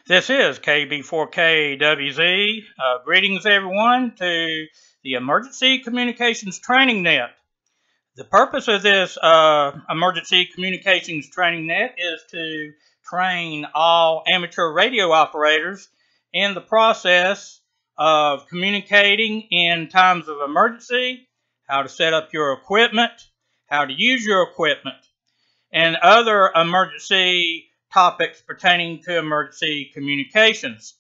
This is KB4KWZ. Greetings, everyone, to the Emergency Communications Training Net. The purpose of this Emergency Communications Training Net is to train all amateur radio operators in the process of communicating in times of emergency, how to set up your equipment, how to use your equipment, and other emergency topics pertaining to emergency communications.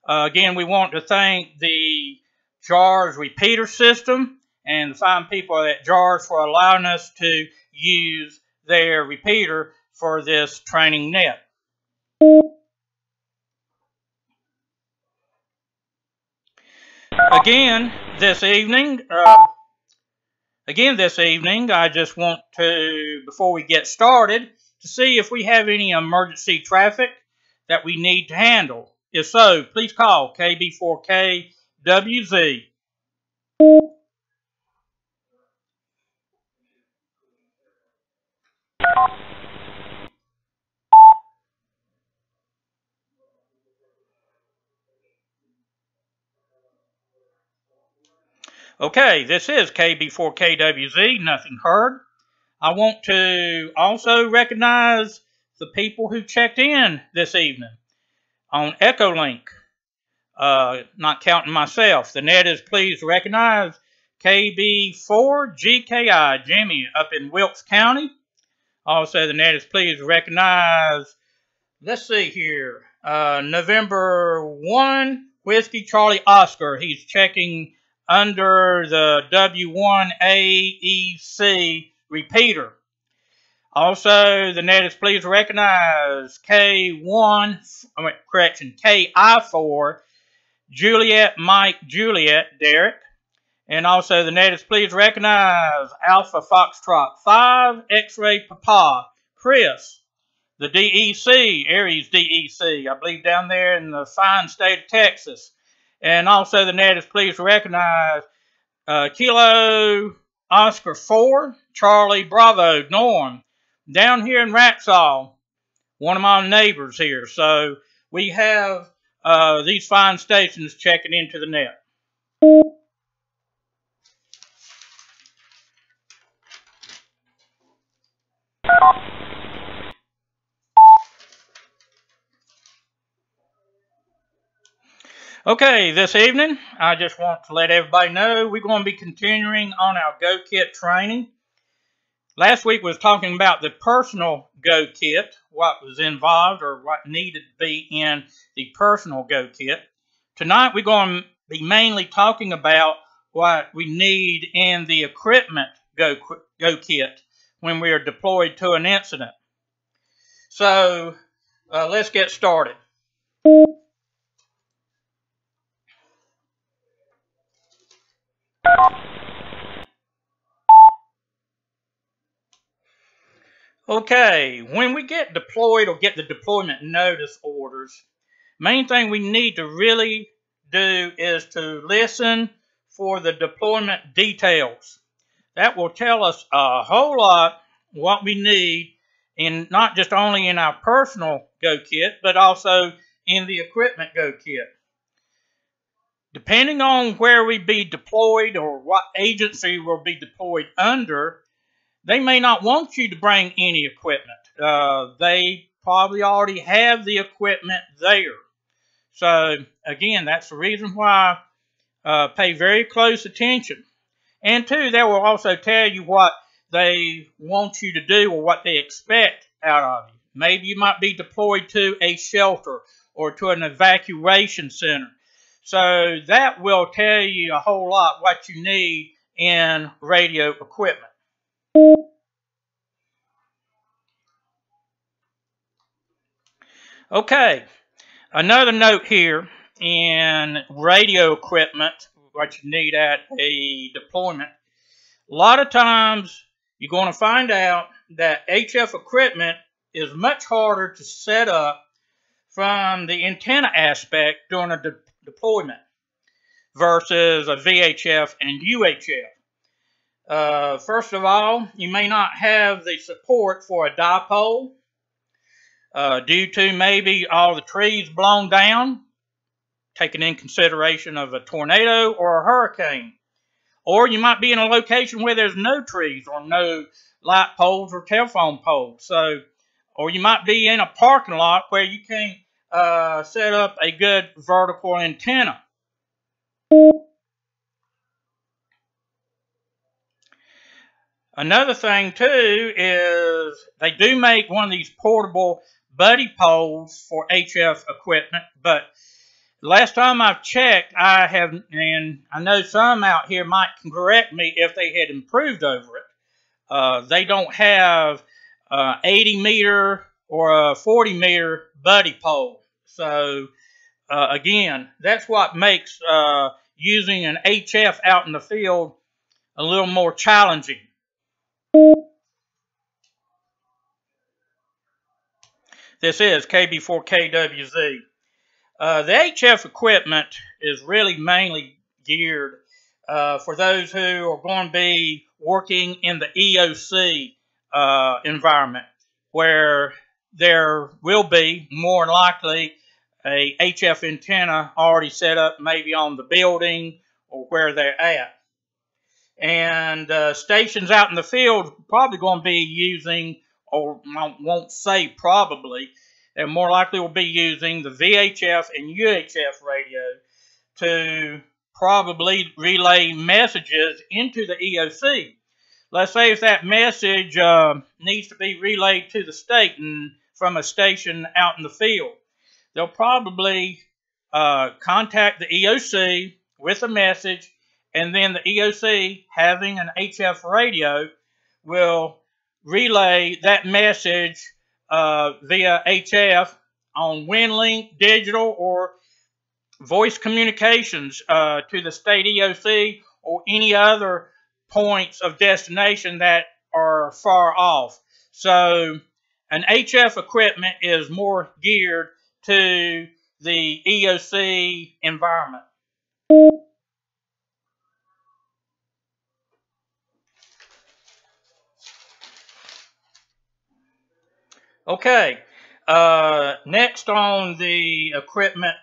Again, we want to thank the JARS repeater system and the fine people at JARS for allowing us to use their repeater for this training net. Again, this evening, I just want to, before we get started, to see if we have any emergency traffic that we need to handle. If so, please call KB4KWZ. Okay, this is KB4KWZ, nothing heard. I want to also recognize the people who checked in this evening on EchoLink. Not counting myself. The net is pleased to recognize KB4GKI, Jimmy, up in Wilkes County. Also, the net is pleased to recognize, let's see here, November 1, Whiskey Charlie Oscar. He's checking under the W1AEC repeater. Also, the net is pleased to recognize KI4 Juliet Mike Juliet Derek. And also, the net is pleased to recognize Alpha Foxtrot 5 X-Ray Papa Chris, the DEC, Aries DEC, I believe down there in the fine state of Texas. And also, the net is pleased to recognize Kilo Oscar 4, Charlie Bravo Norm, down here in Raxall, one of my neighbors here. So we have these fine stations checking into the net. Okay, this evening, I just want to let everybody know we're going to be continuing on our Go Kit training. Last week we was talking about the personal Go Kit, what was involved or what needed to be in the personal Go Kit. Tonight we're going to be mainly talking about what we need in the equipment Go Kit when we are deployed to an incident. So let's get started. Okay, when we get deployed or get the deployment notice orders, main thing we need to really do is to listen for the deployment details. That will tell us a whole lot what we need in not just only in our personal Go Kit, but also in the equipment Go Kit. Depending on where we be deployed or what agency we'll be deployed under, they may not want you to bring any equipment. They probably already have the equipment there. So, again, that's the reason why pay very close attention. And two, they will also tell you what they want you to do or what they expect out of you. Maybe you might be deployed to a shelter or to an evacuation center. So that will tell you a whole lot what you need in radio equipment. Okay, another note here in radio equipment, what you need at a deployment. A lot of times you're going to find out that HF equipment is much harder to set up from the antenna aspect during a deployment versus a VHF and UHF. First of all, you may not have the support for a dipole due to maybe all the trees blown down, taking in consideration of a tornado or a hurricane. Or you might be in a location where there's no trees or no light poles or telephone poles. So, or you might be in a parking lot where you can't set up a good vertical antenna. Another thing too is they do make one of these portable buddy poles for HF equipment, but last time I've checked, and I know some out here might correct me if they had improved over it. They don't have 80 meter or a 40 meter buddy pole. So again, that's what makes using an HF out in the field a little more challenging. This is KB4KWZ. The HF equipment is really mainly geared for those who are going to be working in the EOC environment, where there will be more than likely a HF antenna already set up maybe on the building or where they're at. And stations out in the field are probably going to be using, or I won't say probably, they more likely will be using the VHF and UHF radio to probably relay messages into the EOC. Let's say if that message needs to be relayed to the state and from a station out in the field, they'll probably contact the EOC with a message, and then the EOC, having an HF radio, will relay that message via HF on WinLink, digital, or voice communications to the state EOC or any other points of destination that are far off. So an HF equipment is more geared to the EOC environment. Okay, next on the equipment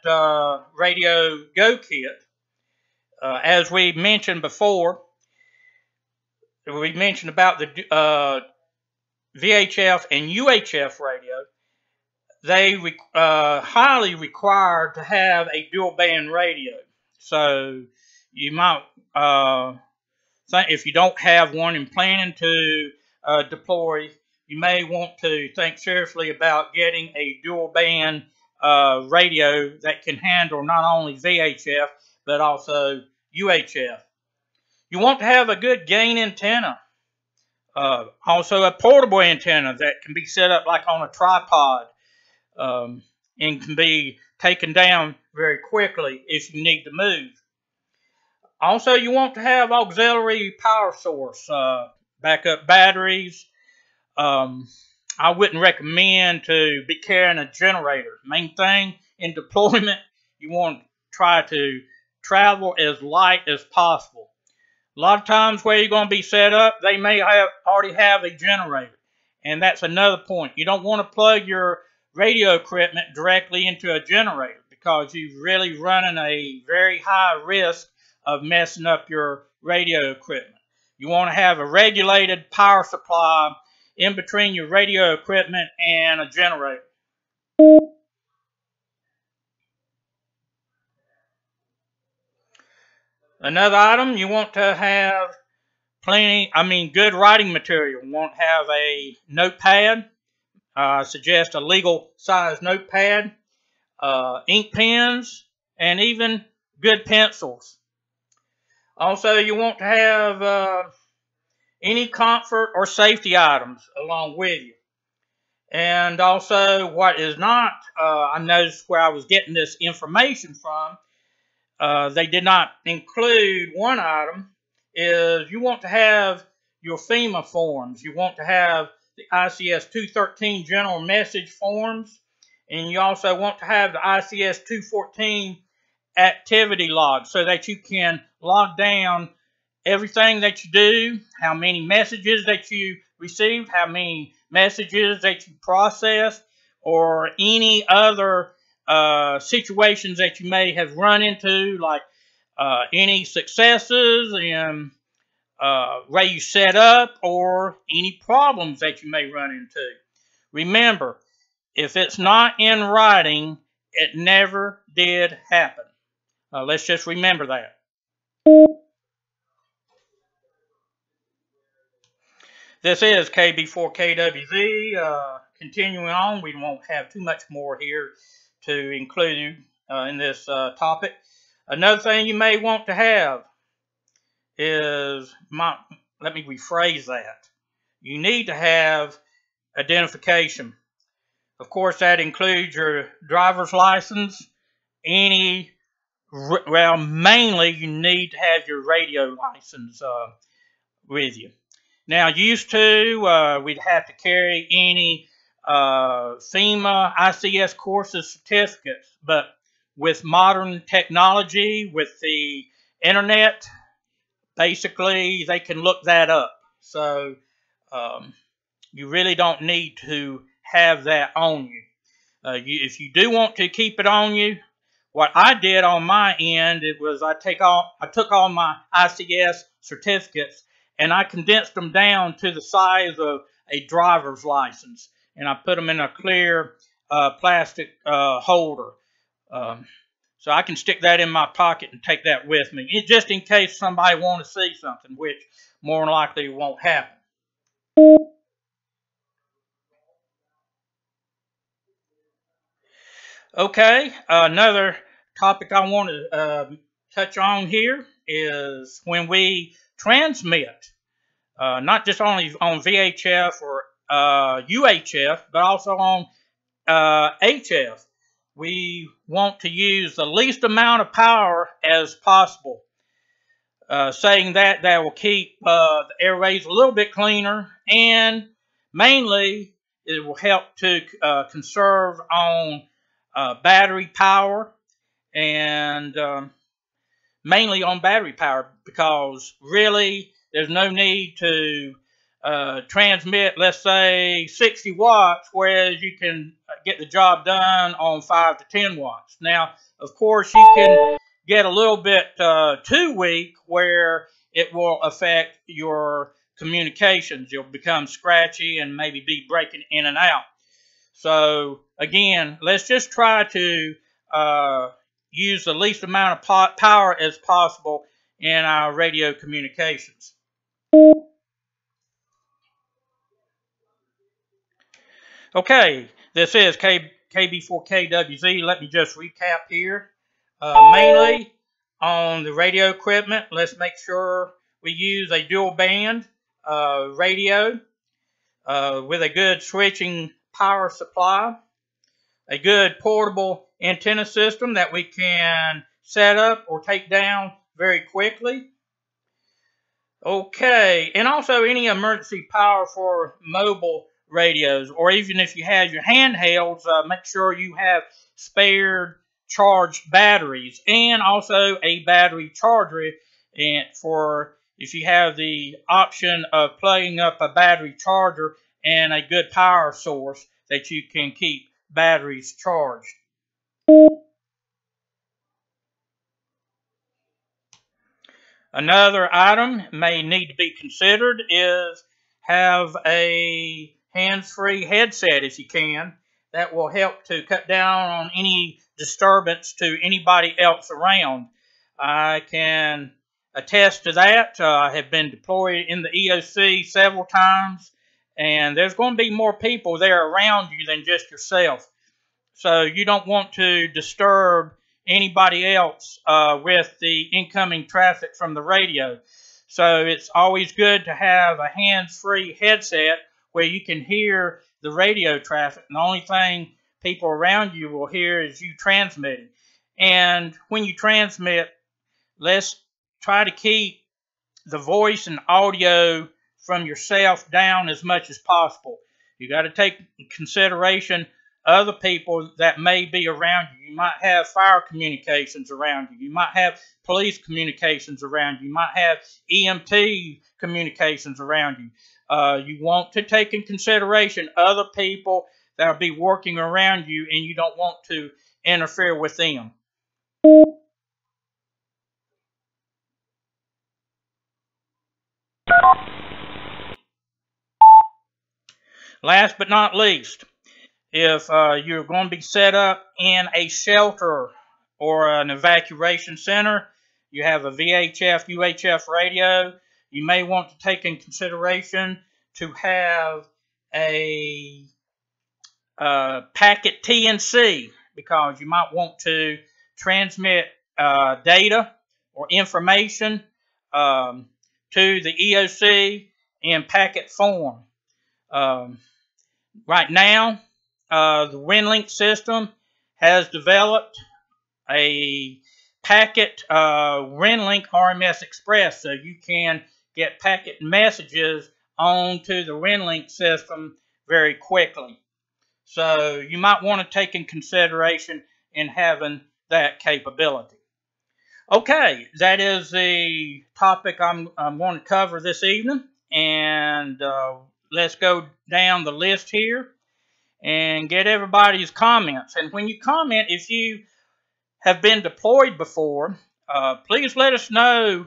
radio go kit, as we mentioned before, we mentioned about the VHF and UHF radio. They highly required to have a dual band radio. So you might think if you don't have one and planning to deploy, you may want to think seriously about getting a dual band radio that can handle not only VHF but also UHF. You want to have a good gain antenna. Also a portable antenna that can be set up like on a tripod and can be taken down very quickly if you need to move. Also, you want to have auxiliary power source, backup batteries. I wouldn't recommend to be carrying a generator. Main thing in deployment, you want to try to travel as light as possible. A lot of times where you're going to be set up, they may already have a generator. And that's another point. You don't want to plug your radio equipment directly into a generator because you're really running a very high risk of messing up your radio equipment. You want to have a regulated power supply in between your radio equipment and a generator. Another item, you want to have good writing material. You want to have a notepad. I suggest a legal size notepad, ink pens, and even good pencils. Also, you want to have any comfort or safety items along with you. And also, what is not, I noticed where I was getting this information from, they did not include one item, is you want to have your FEMA forms. You want to have the ICS 213 general message forms, and you also want to have the ICS 214 activity log so that you can log down everything that you do, how many messages that you received, how many messages that you processed, or any other situations that you may have run into, like any successes in way you set up, or any problems that you may run into. Remember, if it's not in writing, it never did happen. Let's just remember that. This is KB4KWZ. Continuing on, we won't have too much more here to include in this topic. Another thing you may want to have is, let me rephrase that. You need to have identification. Of course, that includes your driver's license, mainly you need to have your radio license with you. Now, used to, we'd have to carry any FEMA ICS courses certificates, but with modern technology, with the internet, basically they can look that up. So you really don't need to have that on you. If you do want to keep it on you, what I did on my end, it was I took all my ICS certificates and I condensed them down to the size of a driver's license, and I put them in a clear plastic holder. So I can stick that in my pocket and take that with me, just in case somebody wants to see something, which more than likely won't happen. Okay, another topic I want to touch on here is when we transmit, not just only on VHF or UHF, but also on HF. We want to use the least amount of power as possible. Saying that will keep the airways a little bit cleaner, and mainly it will help to conserve on battery power, and mainly on battery power, because really there's no need to transmit, let's say, 60 watts, whereas you can get the job done on 5 to 10 watts. Now, of course, you can get a little bit too weak where it will affect your communications. You'll become scratchy and maybe be breaking in and out. So, again, let's just try to use the least amount of power as possible in our radio communications. Okay, this is KB4KWZ. Let me just recap here. Mainly on the radio equipment, let's make sure we use a dual band radio with a good switching power supply, a good portable antenna system that we can set up or take down very quickly. Okay, and also any emergency power for mobile radios, or even if you have your handhelds, make sure you have spared charged batteries, and also a battery charger, and for if you have the option of plugging up a battery charger and a good power source that you can keep batteries charged. Another item may need to be considered is have a hands-free headset if you can. That will help to cut down on any disturbance to anybody else around. I can attest to that. I have been deployed in the EOC several times, and there's going to be more people there around you than just yourself. So you don't want to disturb anybody else with the incoming traffic from the radio. So it's always good to have a hands-free headset where you can hear the radio traffic. And the only thing people around you will hear is you transmitting. And when you transmit, let's try to keep the voice and audio from yourself down as much as possible. You got to take into consideration other people that may be around you. You might have fire communications around you. You might have police communications around you. You might have EMT communications around you. You want to take in consideration other people that will be working around you, and you don't want to interfere with them. Last but not least, if you're going to be set up in a shelter or an evacuation center, you have a VHF, UHF radio, you may want to take in consideration to have a packet TNC, because you might want to transmit data or information to the EOC in packet form. Right now, the WinLink system has developed a packet WinLink RMS Express, so you can get packet messages onto the WinLink system very quickly. So you might want to take in consideration in having that capability. Okay, that is the topic I'm going to cover this evening, and let's go down the list here and get everybody's comments. And when you comment, if you have been deployed before, please let us know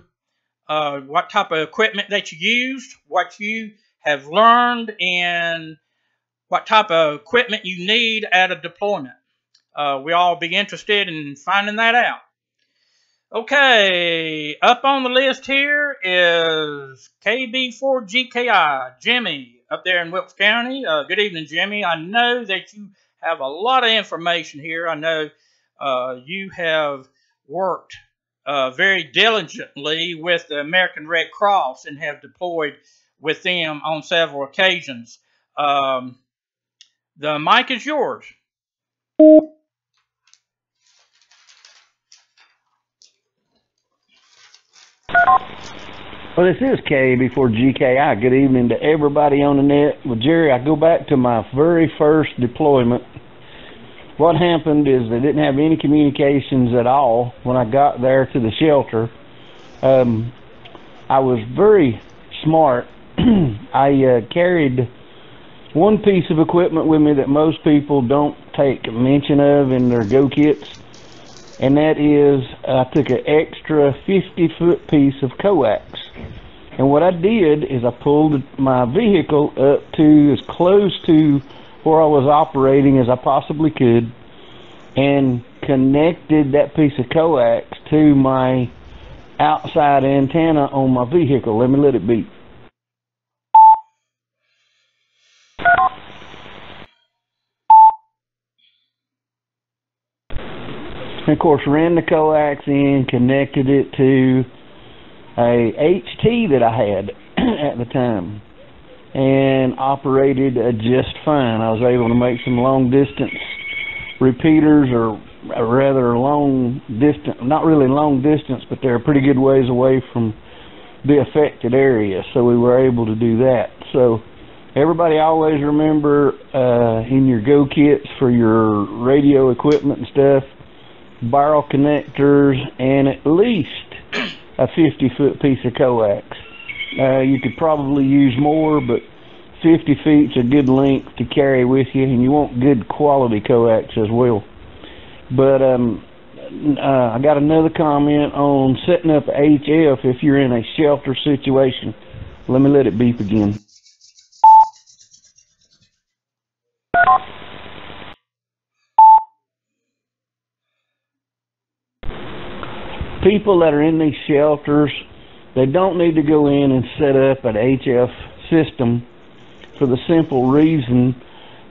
what type of equipment that you used, what you have learned, and what type of equipment you need at a deployment. We'll all be interested in finding that out. Okay, up on the list here is KB4GKI, Jimmy, up there in Wilkes County. Good evening, Jimmy. I know that you have a lot of information here. I know you have worked very diligently with the American Red Cross and have deployed with them on several occasions. The mic is yours. Well, this is KB4GKI. Good evening to everybody on the net. Well, Jerry, I go back to my very first deployment. What happened is they didn't have any communications at all when I got there to the shelter. I was very smart. I carried one piece of equipment with me that most people don't take mention of in their go kits. And that is, I took an extra 50-foot piece of coax. And what I did is I pulled my vehicle up to as close to where I was operating as I possibly could and connected that piece of coax to my outside antenna on my vehicle. Let me let it beep. And of course, ran the coax in, connected it to a HT that I had at the time, and operated just fine. I was able to make some long distance repeaters, or rather long distance, not really long distance, but they're a pretty good ways away from the affected area, so we were able to do that. So everybody always remember in your go kits for your radio equipment and stuff, barrel connectors and at least a 50-foot piece of coax. You could probably use more, but 50 feet's a good length to carry with you, and you want good quality coax as well. But I got another comment on setting up HF if you're in a shelter situation. Let me let it beep again. People that are in these shelters, They don't need to go in and set up an HF system for the simple reason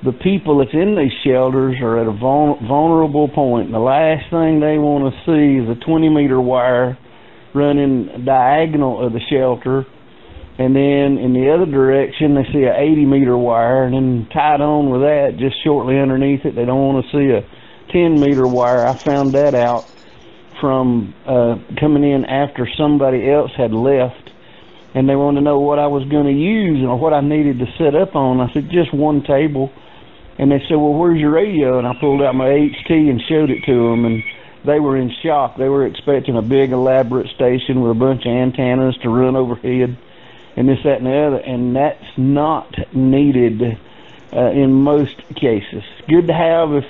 the people that's in these shelters are at a vulnerable point. And the last thing they want to see is a 20-meter wire running diagonal of the shelter, and then in the other direction they see a 80-meter wire, and then tied on with that just shortly underneath it they don't want to see a 10-meter wire. I found that out from coming in after somebody else had left, and they wanted to know what I was going to use and what I needed to set up on. I said, just one table. And they said, well, where's your radio? And I pulled out my HT and showed it to them, and they were in shock. They were expecting a big elaborate station with a bunch of antennas to run overhead and this, that, and the other, and that's not needed in most cases. Good to have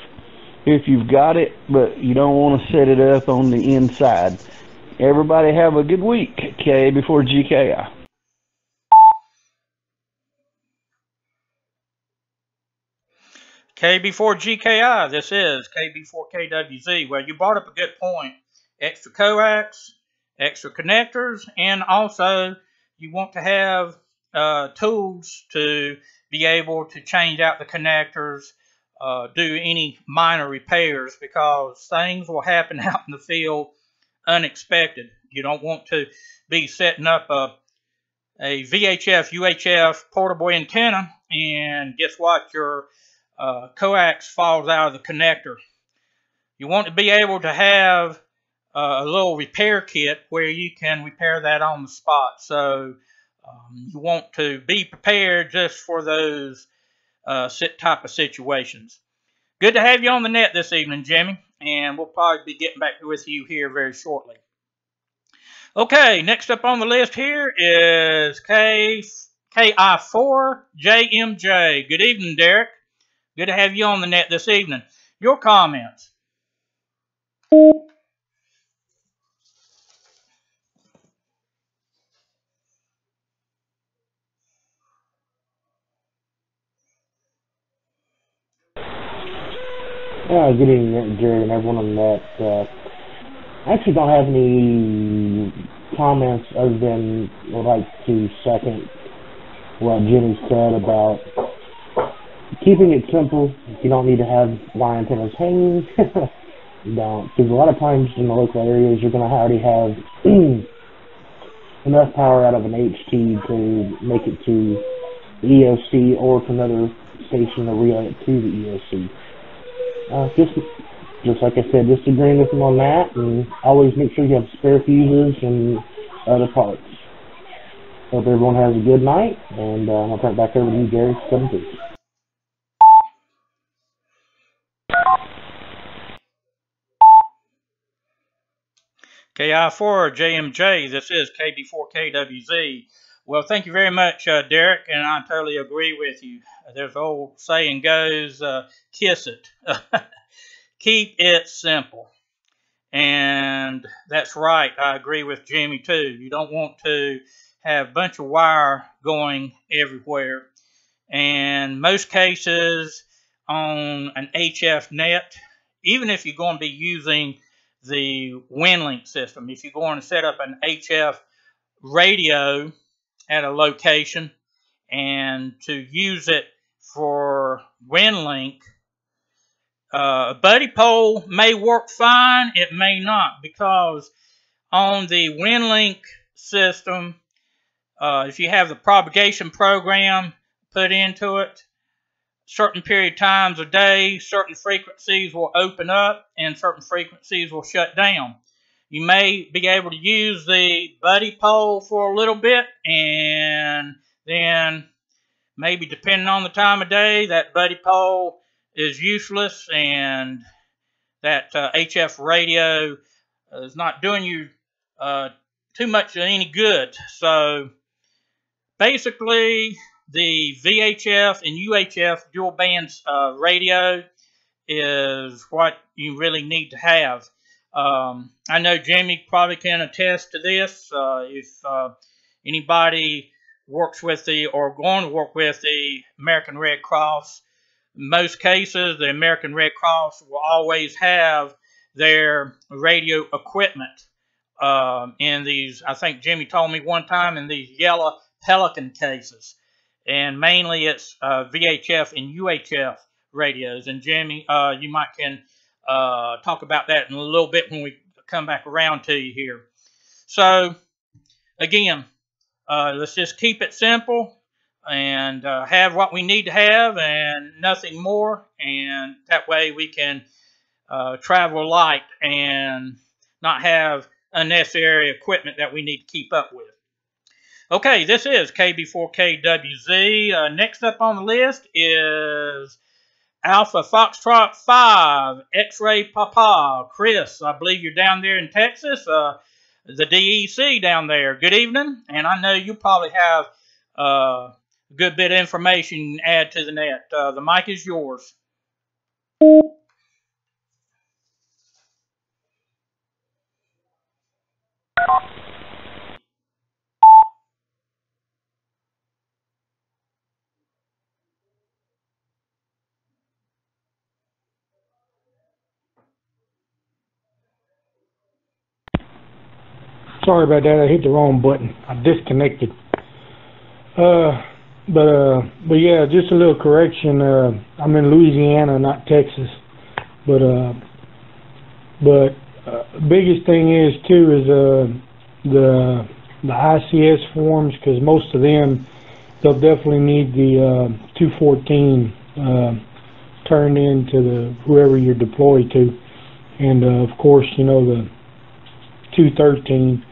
if you've got it, but you don't want to set it up on the inside. Everybody have a good week. K before GKI. KB4 GKI, this is KB4 KWZ. Well, you brought up a good point. Extra coax, extra connectors, and also you want to have tools to be able to change out the connectors, do any minor repairs, because things will happen out in the field unexpected. You don't want to be setting up a VHF, UHF portable antenna, and guess what? Your coax falls out of the connector. You want to be able to have a little repair kit where you can repair that on the spot. So you want to be prepared just for those type of situations. Good to have you on the net this evening, Jimmy, and we'll probably be getting back with you here very shortly. Okay, next up on the list here is KI4JMJ. Good evening, Derek. Good to have you on the net this evening. Your comments. Good evening, Jerry, and everyone on the net. I actually don't have any comments other than I'd like to second what Jimmy said about keeping it simple. You don't need to have wire antennas hanging. You don't, because a lot of times in the local areas you're going to already have enough power out of an HT to make it to the EOC or to another station to relay it to the EOC. Just like I said, just agreeing with him on that, and always make sure you have spare fuses and other parts. Hope everyone has a good night, and I'll turn it back over to you, Gary, 7-2. KI4JMJ, this is KB4KWZ. Well, thank you very much, Derek, and I totally agree with you. There's an old saying goes, kiss it. Keep it simple. And that's right, I agree with Jimmy too. You don't want to have a bunch of wire going everywhere. And most cases on an HF net, even if you're going to be using the WinLink system, if you're going to set up an HF radio at a location and to use it for WinLink, a buddy pole may work fine, it may not, because on the WinLink system, if you have the propagation program put into it, certain period of times a day, certain frequencies will open up and certain frequencies will shut down. You may be able to use the buddy pole for a little bit, and then maybe depending on the time of day, that buddy pole is useless and that HF radio is not doing you too much of any good. So basically, the VHF and UHF dual band radio is what you really need to have. I know Jamie probably can attest to this. If anybody works with the or going to work with the American Red Cross, in most cases the American Red Cross will always have their radio equipment in these, I think Jimmy told me one time, in these yellow Pelican cases. And mainly it's VHF and UHF radios. And Jimmy, you might can talk about that in a little bit when we come back around to you here. So, again, let's just keep it simple and have what we need to have and nothing more. And that way we can travel light and not have unnecessary equipment that we need to keep up with. Okay, this is KB4KWZ. Next up on the list is Alpha Foxtrot 5, X-Ray Papa. Chris, I believe you're down there in Texas, the DEC down there. Good evening, and I know you probably have a good bit of information to add to the net. The mic is yours. Sorry about that. I hit the wrong button. I disconnected. But yeah, just a little correction. I'm in Louisiana, not Texas. But biggest thing is too is the ICS forms, because most of them, they'll definitely need the 214 turned in to the whoever you're deployed to, and of course, you know, the 213.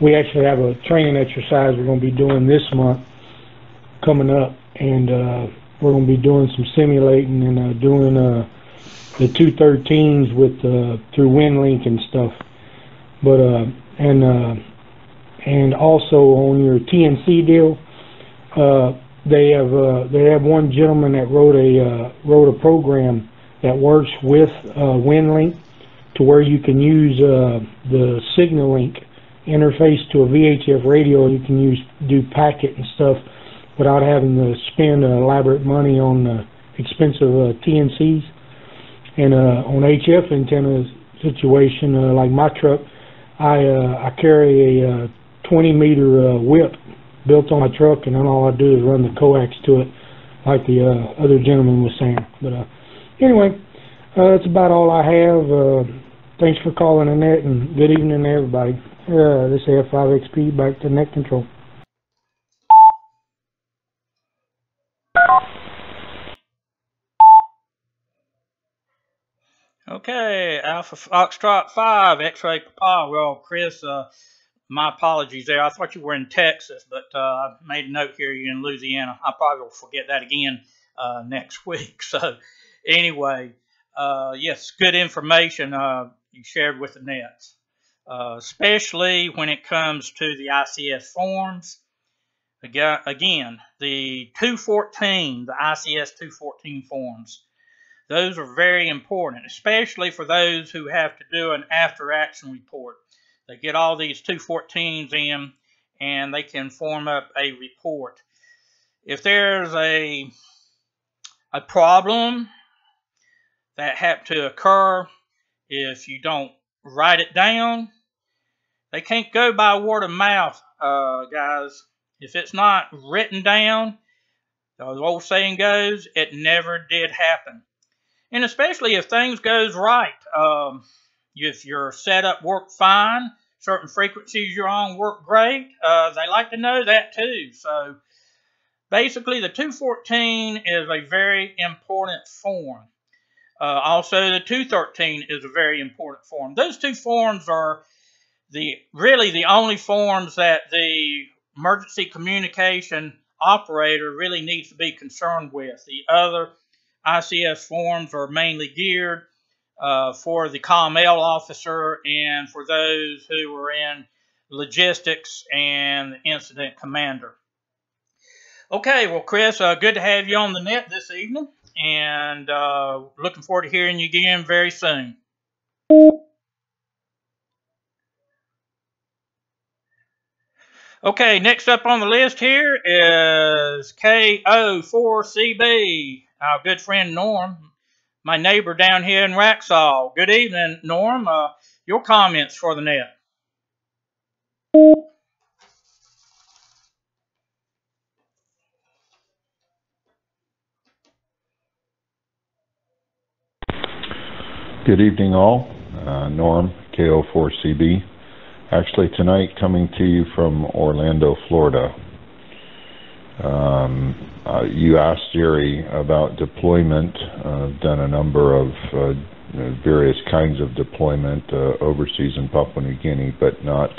We actually have a training exercise we're going to be doing this month coming up, and we're going to be doing some simulating and doing the 213s with through WinLink and stuff. But and also on your TNC deal, they have one gentleman that wrote a program that works with WinLink, to where you can use the SignalLink interface to a VHF radio. You can do packet and stuff without having to spend elaborate money on expensive TNCs. And on HF antenna situation, like my truck, I carry a 20-meter whip built on my truck, and then all I do is run the coax to it, like the other gentleman was saying. But anyway, that's about all I have. Thanks for calling, Annette, and good evening to everybody. This is F5XP, back to net control. Okay, Alpha Foxtrot 5, X-Ray Papa. Well, Chris, my apologies there. I thought you were in Texas, but I made a note here you're in Louisiana. I probably will forget that again next week. So anyway, yes, good information you shared with the nets, especially when it comes to the ICS forms. Again, the 214, the ICS 214 forms, those are very important, especially for those who have to do an after-action report. They get all these 214s in, and they can form up a report. If there's a problem that happened to occur, if you don't write it down, they can't go by word of mouth, guys. If it's not written down, the old saying goes, it never did happen. And especially if things goes right, if your setup worked fine, certain frequencies you're on work great, they like to know that too. So basically the 214 is a very important form. Also the 213 is a very important form. Those two forms are really the only forms that the emergency communication operator really needs to be concerned with. The other ICS forms are mainly geared for the COML officer and for those who are in logistics and the incident commander. Okay, well, Chris, good to have you on the net this evening, and looking forward to hearing you again very soon. Okay, next up on the list here is KO4CB, our good friend Norm. my neighbor down here in Waxhaw. Good evening, Norm. Your comments for the net. Good evening, all. Norm, KO4CB. Actually, tonight coming to you from Orlando, Florida. You asked Jerry about deployment. I've done a number of various kinds of deployment overseas in Papua New Guinea, but not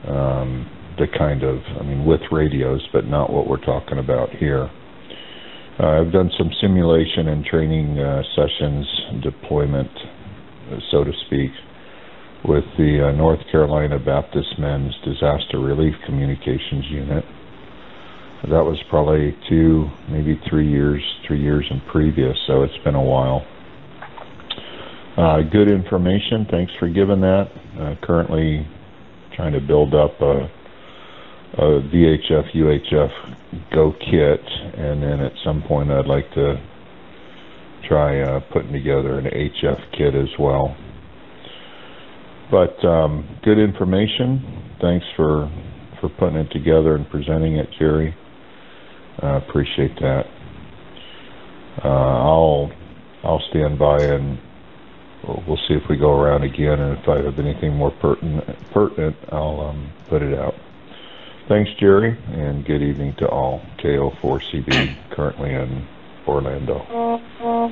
the kind of, with radios, but not what we're talking about here. I've done some simulation and training sessions, deployment, so to speak, with the North Carolina Baptist Men's Disaster Relief Communications Unit. That was probably 2, maybe 3 years in previous, so it's been a while. Good information, thanks for giving that. Currently trying to build up a VHF, UHF Go kit, and then at some point I'd like to try putting together an HF kit as well. But good information. Thanks for putting it together and presenting it, Jerry. Appreciate that. I'll stand by and we'll see if we go around again, and if I have anything more pertinent, I'll put it out. Thanks, Jerry, and good evening to all. KO4CB, currently in Orlando. All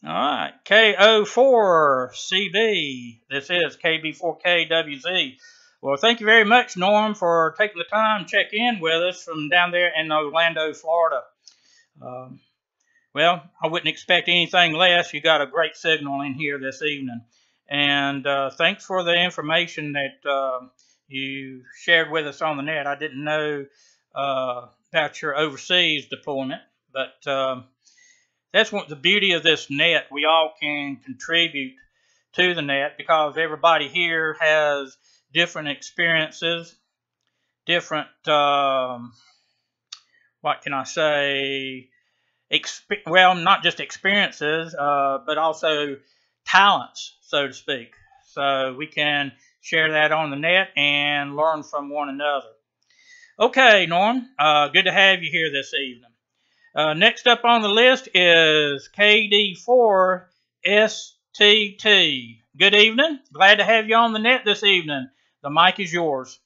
right, KO4CB. This is KB4KWZ. Well, thank you very much, Norm, for taking the time to check in with us from down there in Orlando, Florida. Well, I wouldn't expect anything less. You got a great signal in here this evening. And thanks for the information that you shared with us on the net. I didn't know about your overseas deployment, but that's what the beauty of this net. We all can contribute to the net because everybody here has different experiences, different, what can I say, well, not just experiences, but also talents, so to speak. So we can share that on the net and learn from one another. Okay, Norm, good to have you here this evening. Next up on the list is KD4STT. Good evening. Glad to have you on the net this evening. The mic is yours.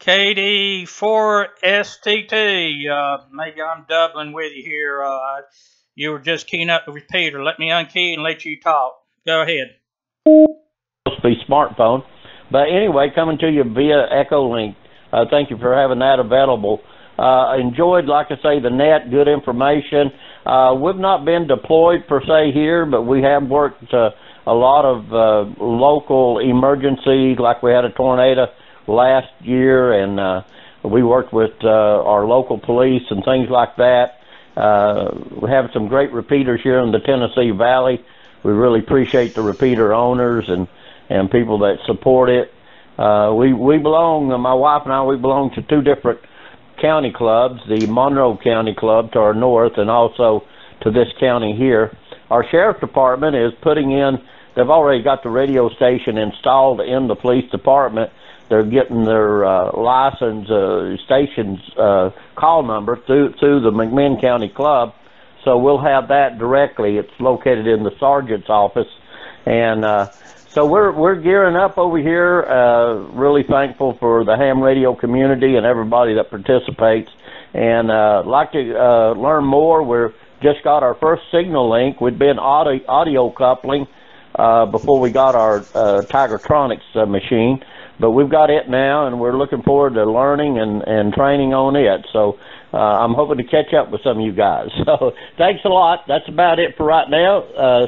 KD4STT, maybe I'm doubling with you here. You were just keying up the repeater. Let me unkey and let you talk. Go ahead. Supposed to be smartphone. But anyway, coming to you via EchoLink. Thank you for having that available. Enjoyed, like I say, the net, good information. We've not been deployed per se here, but we have worked a lot of local emergency, like we had a tornado last year, and we worked with our local police and things like that. We have some great repeaters here in the Tennessee Valley. We really appreciate the repeater owners and people that support it. We belong, my wife and I, we belong to two different county clubs, the Monroe County Club to our north and also to this county here. Our sheriff's department is putting in, they've already got the radio station installed in the police department. They're getting their license station's call number through the McMinn County Club, so we'll have that directly. It's located in the sergeant's office, and so we're gearing up over here. Really thankful for the ham radio community and everybody that participates, and like to learn more. We're just got our first signal link. We'd been audio coupling before we got our Tigertronics machine. but we've got it now, and we're looking forward to learning and training on it. So I'm hoping to catch up with some of you guys. So thanks a lot. That's about it for right now.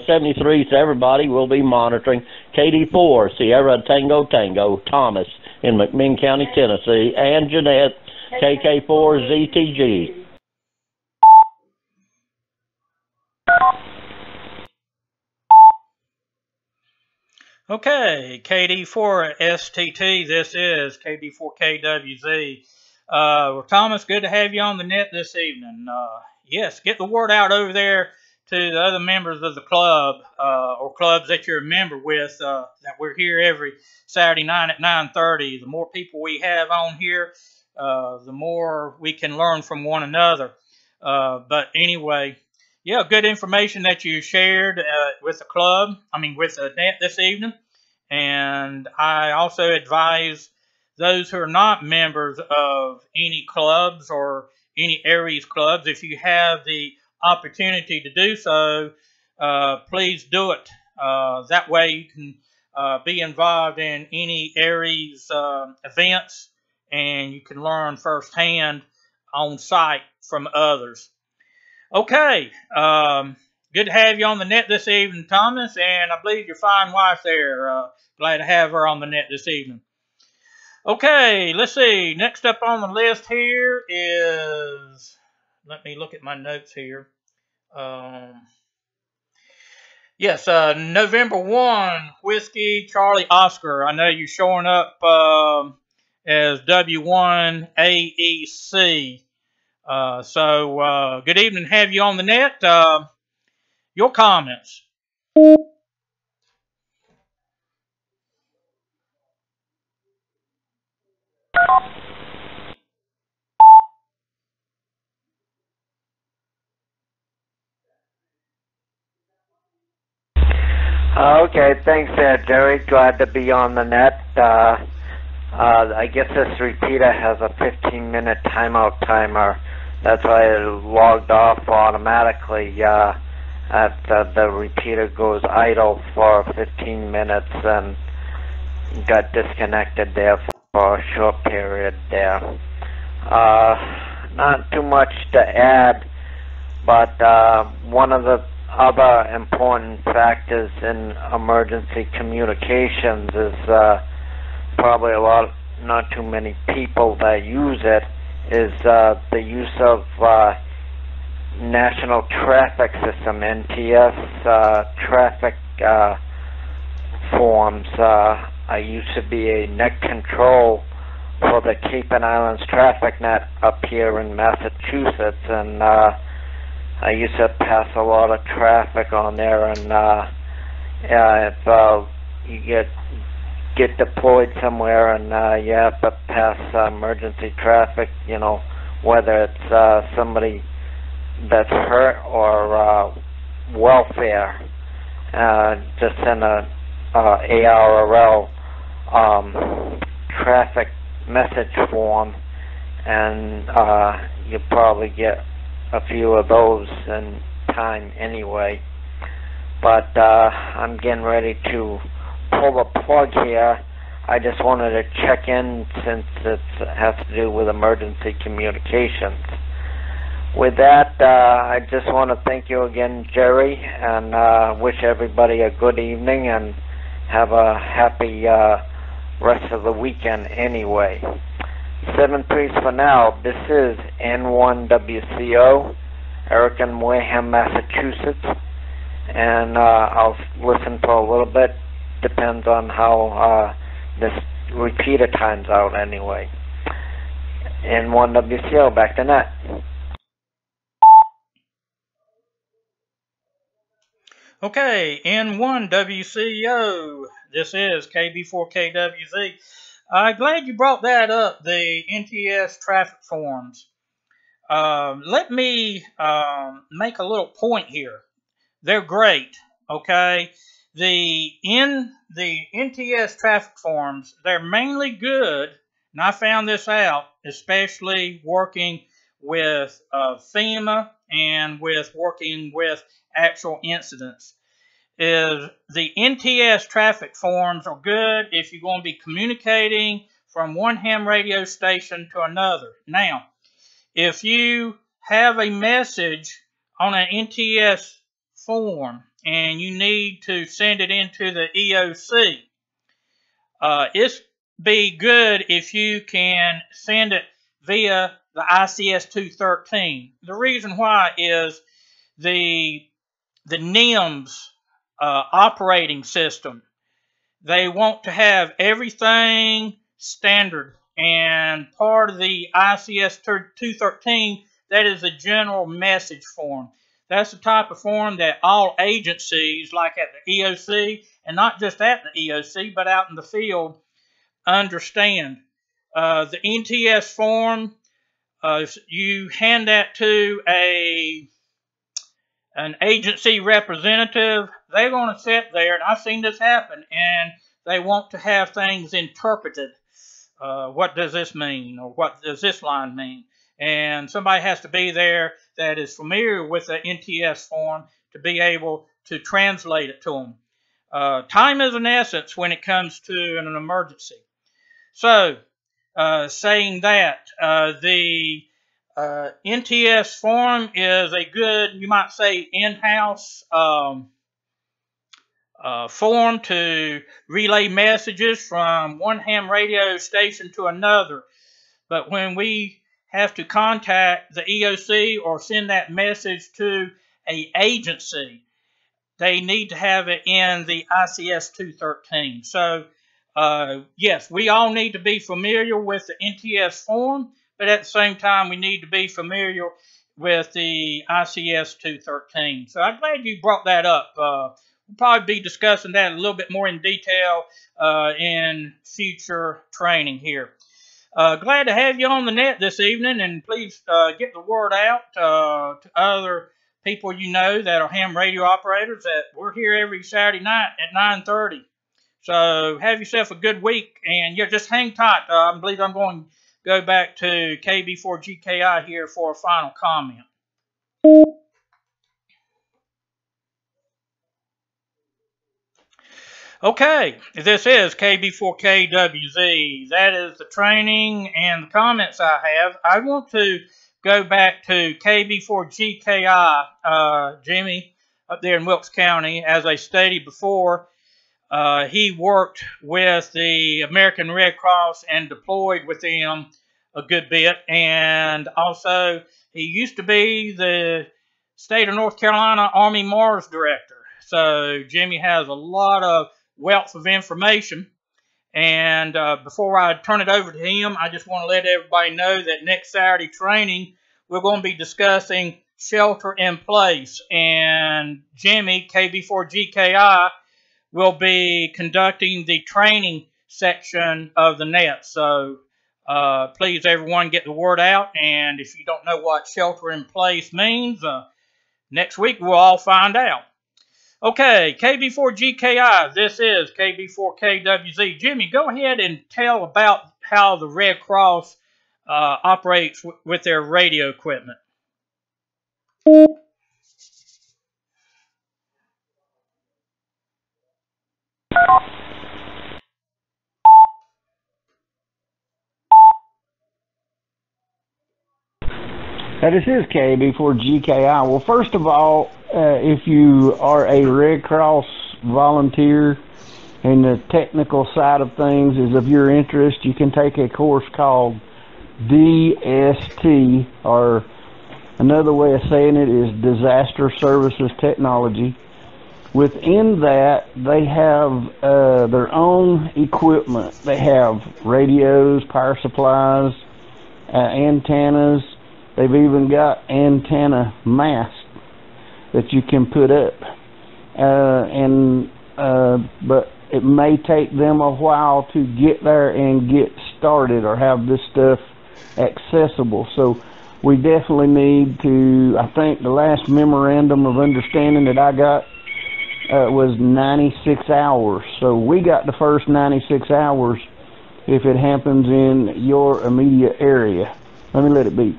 73 to everybody. We'll be monitoring KD4 Sierra Tango Tango Thomas in McMinn County, Tennessee, and Jeanette KK4 ZTG. Okay, KD4STT, this is KD4KWZ. Well, Thomas, good to have you on the net this evening. Yes, get the word out over there to the other members of the club or clubs that you're a member with that we're here every Saturday night at 9:30. The more people we have on here, the more we can learn from one another. But anyway, yeah, good information that you shared with the club, with the net this evening. And I also advise those who are not members of any clubs or any Aries clubs, if you have the opportunity to do so, please do it. That way you can be involved in any Aries events, and you can learn firsthand on site from others. Okay, good to have you on the net this evening, Thomas, and I believe your fine wife there. Glad to have her on the net this evening. Okay, let's see. Next up on the list here is, let me look at my notes here. Yes, November 1, Whiskey Charlie Oscar. I know you're showing up as W1AEC. So good evening, have you on the net. Your comments. Okay, thanks Jerry. Glad to be on the net. I guess this repeater has a 15-minute timeout timer. That's why it logged off automatically after the repeater goes idle for 15 minutes and got disconnected there for a short period there. Not too much to add, but one of the other important factors in emergency communications is probably not too many people that use it, is the use of National Traffic System, NTS traffic forms. I used to be a net control for the Cape and Islands traffic net up here in Massachusetts, and I used to pass a lot of traffic on there, and if you get deployed somewhere and you have to pass emergency traffic, whether it's somebody that's hurt or welfare, just send a ARRL traffic message form, and you probably get a few of those in time anyway. But I'm getting ready to pull the plug here. I just wanted to check in since it has to do with emergency communications. With that, I just want to thank you again, Jerry, and wish everybody a good evening and have a happy rest of the weekend anyway. 7-3 for now. This is N1WCO, Eric in Wareham, Massachusetts, and I'll listen for a little bit. Depends on how this repeater times out anyway. N1WCO, back to net. Okay, N1WCO, this is KB4KWZ. Glad you brought that up, the NTS traffic forms. Let me make a little point here. They're great, okay? The NTS traffic forms, they're mainly good, and I found this out, especially working with FEMA and with working with actual incidents. is the NTS traffic forms are good if you're going to be communicating from one ham radio station to another. Now, if you have a message on an NTS form and you need to send it into the EOC, it's be good if you can send it via the ICS 213. The reason why is the NIMS operating system. They want to have everything standard, and part of the ICS 213, that is a general message form. That's the type of form that all agencies, like at the EOC, and not just at the EOC, but out in the field, understand. The NTS form, you hand that to an agency representative, they're going to sit there, and I've seen this happen, and they want to have things interpreted. What does this mean, or what does this line mean? And somebody has to be there that is familiar with the NTS form to be able to translate it to them. Time is an essence when it comes to an emergency. So, saying that, the NTS form is a good, you might say, in-house form to relay messages from one ham radio station to another. But when we have to contact the EOC or send that message to an agency, they need to have it in the ICS 213. So, yes, we all need to be familiar with the NTS form, but at the same time, we need to be familiar with the ICS 213. So I'm glad you brought that up. We'll probably be discussing that a little bit more in detail in future training here. Glad to have you on the net this evening, and please get the word out to other people you know that are ham radio operators that we're here every Saturday night at 9:30. So have yourself a good week, and yeah, just hang tight. I believe I'm going to go back to KB4GKI here for a final comment. Okay, this is KB4KWZ. That is the training and the comments I have. I want to go back to KB4GKI, Jimmy, up there in Wilkes County. As I stated before, he worked with the American Red Cross and deployed with them a good bit. And also, he used to be the state of North Carolina Army Mars Director. So Jimmy has a lot of wealth of information. And before I turn it over to him, I just want to let everybody know that next Saturday training, we're going to be discussing shelter in place. And Jimmy, KB4GKI, will be conducting the training section of the net. So please, everyone, get the word out. And if you don't know what shelter in place means, next week we'll all find out. Okay, KB4GKI, this is KB4KWZ. Jimmy, go ahead and tell about how the Red Cross operates with their radio equipment. This is KB4GKI. Well, first of all, if you are a Red Cross volunteer and the technical side of things is of your interest, you can take a course called DST, or another way of saying it is Disaster Services Technology. Within that, they have their own equipment. They have radios, power supplies, antennas. They've even got antenna masts that you can put up. But it may take them a while to get there and get started or have this stuff accessible. So we definitely need to, I think the last memorandum of understanding that I got was 96 hours. So we got the first 96 hours if it happens in your immediate area. Let me let it be.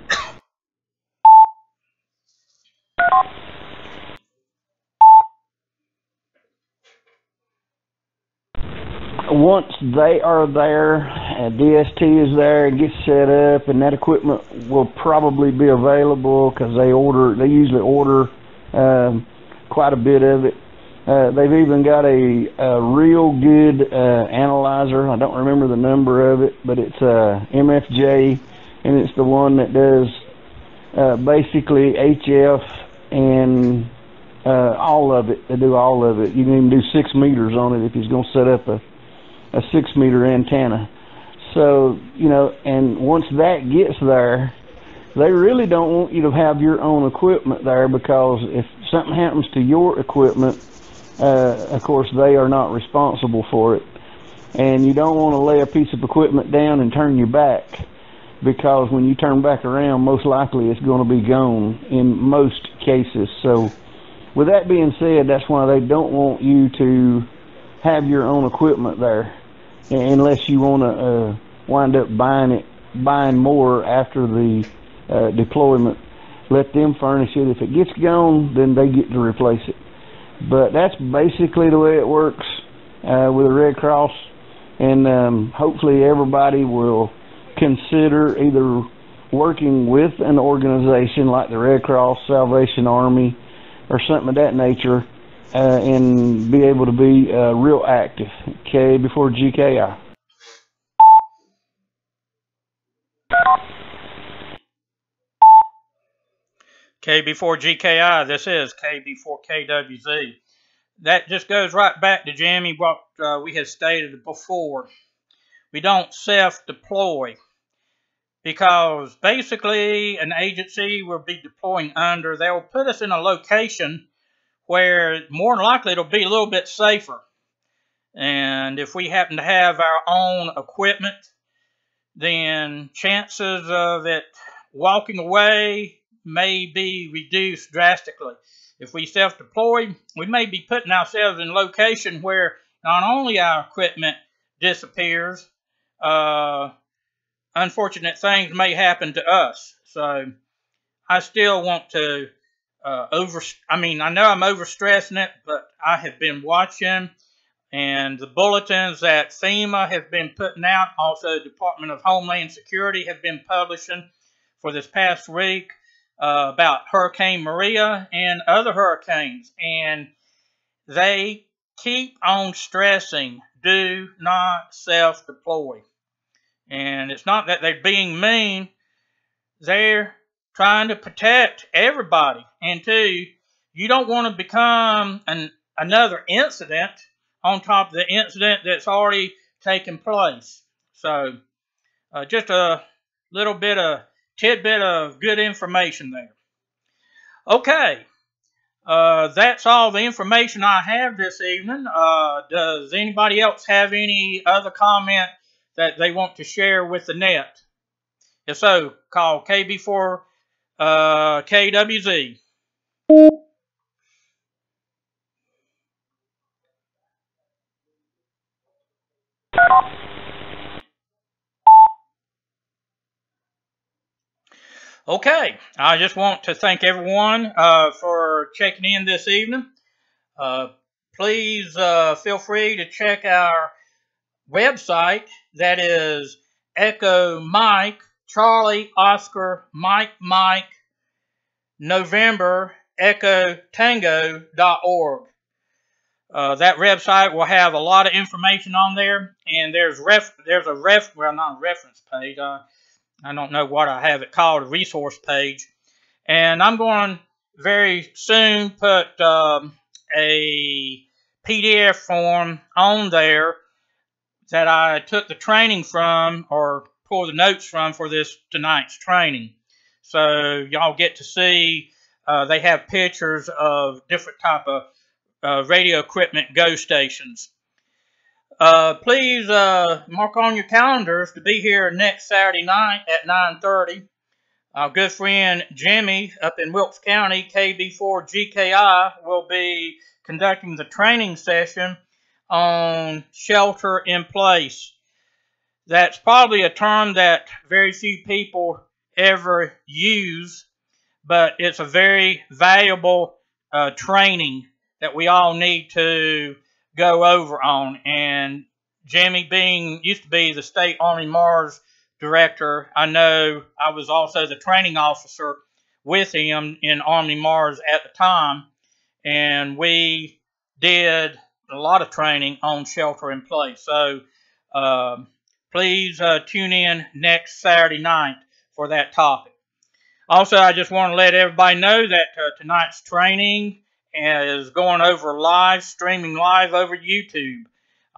once they are there, DST is there and gets set up, and that equipment will probably be available because they usually order quite a bit of it. They've even got a real good analyzer. I don't remember the number of it, but it's MFJ, and it's the one that does basically HF and all of it. They do all of it. You can even do 6 meters on it if he's going to set up a 6-meter antenna. So, you know, and once that gets there, they really don't want you to have your own equipment there, because if something happens to your equipment, of course, they are not responsible for it. And you don't want to lay a piece of equipment down and turn your back, because when you turn back around, most likely it's going to be gone in most cases. So with that being said, that's why they don't want you to have your own equipment there, unless you want to wind up buying more after the deployment. Let them furnish it. If it gets gone, then they get to replace it. But that's basically the way it works with the Red Cross, and hopefully everybody will consider either working with an organization like the Red Cross, Salvation Army, or something of that nature, and be able to be real active. K before GKI. K before GKI, this is K before KWZ. That just goes right back to Jimmy, what we had stated before. We don't self-deploy, because basically an agency will be deploying under, they'll put us in a location where more than likely it'll be a little bit safer. And if we happen to have our own equipment, then chances of it walking away may be reduced drastically. If we self-deploy, we may be putting ourselves in a location where not only our equipment disappears, unfortunate things may happen to us. So I still want to I know I'm overstressing it, but I have been watching, and the bulletins that FEMA has been putting out, also Department of Homeland Security have been publishing for this past week about Hurricane Maria and other hurricanes. And they keep on stressing, do not self-deploy. And it's not that they're being mean. They're trying to protect everybody. And two, you don't want to become another incident on top of the incident that's already taken place. So just a little bit of tidbit of good information there. Okay, that's all the information I have this evening. Does anybody else have any other comment that they want to share with the net? If so, call KB4 KWZ. Okay, I just want to thank everyone for checking in this evening. Please feel free to check our website. That is Echo Mike, Charlie, Oscar, Mike, November, Echo Tango.org. That website will have a lot of information on there, and there's a reference page. I don't know what I have it called, a resource page. And I'm going very soon put a PDF form on there that I took the training from, or pulled the notes from, for this tonight's training. So y'all get to see, they have pictures of different type of radio equipment go stations. Please mark on your calendars to be here next Saturday night at 9:30. Our good friend Jimmy up in Wilkes County, KB4GKI, will be conducting the training session on shelter in place. That's probably a term that very few people ever use, but it's a very valuable training that we all need to go over on. And Jimmy used to be the State Army Mars Director, I know I was also the training officer with him in Army Mars at the time, and we did a lot of training on shelter in place. So please tune in next Saturday night for that topic. Also, I just want to let everybody know that tonight's training is going over live, streaming live over YouTube.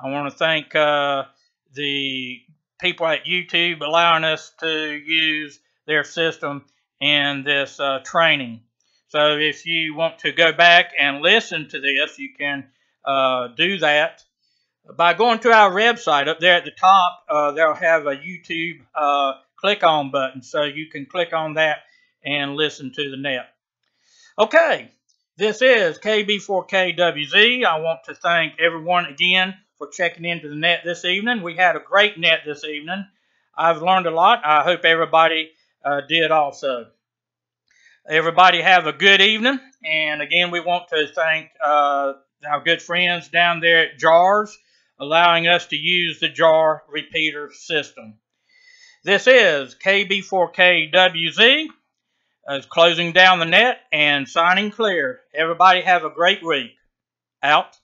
I want to thank the people at YouTube allowing us to use their system in this training. So if you want to go back and listen to this, you can do that by going to our website. Up there at the top, they'll have a YouTube click on button, so you can click on that and listen to the net. Okay, this is KB4KWZ. I want to thank everyone again for checking into the net this evening. We had a great net this evening. I've learned a lot. I hope everybody did also. Everybody have a good evening. And again, we want to thank our good friends down there at JARS, allowing us to use the JAR repeater system. This is KB4KWZ. Closing down the net and signing clear. Everybody have a great week. Out.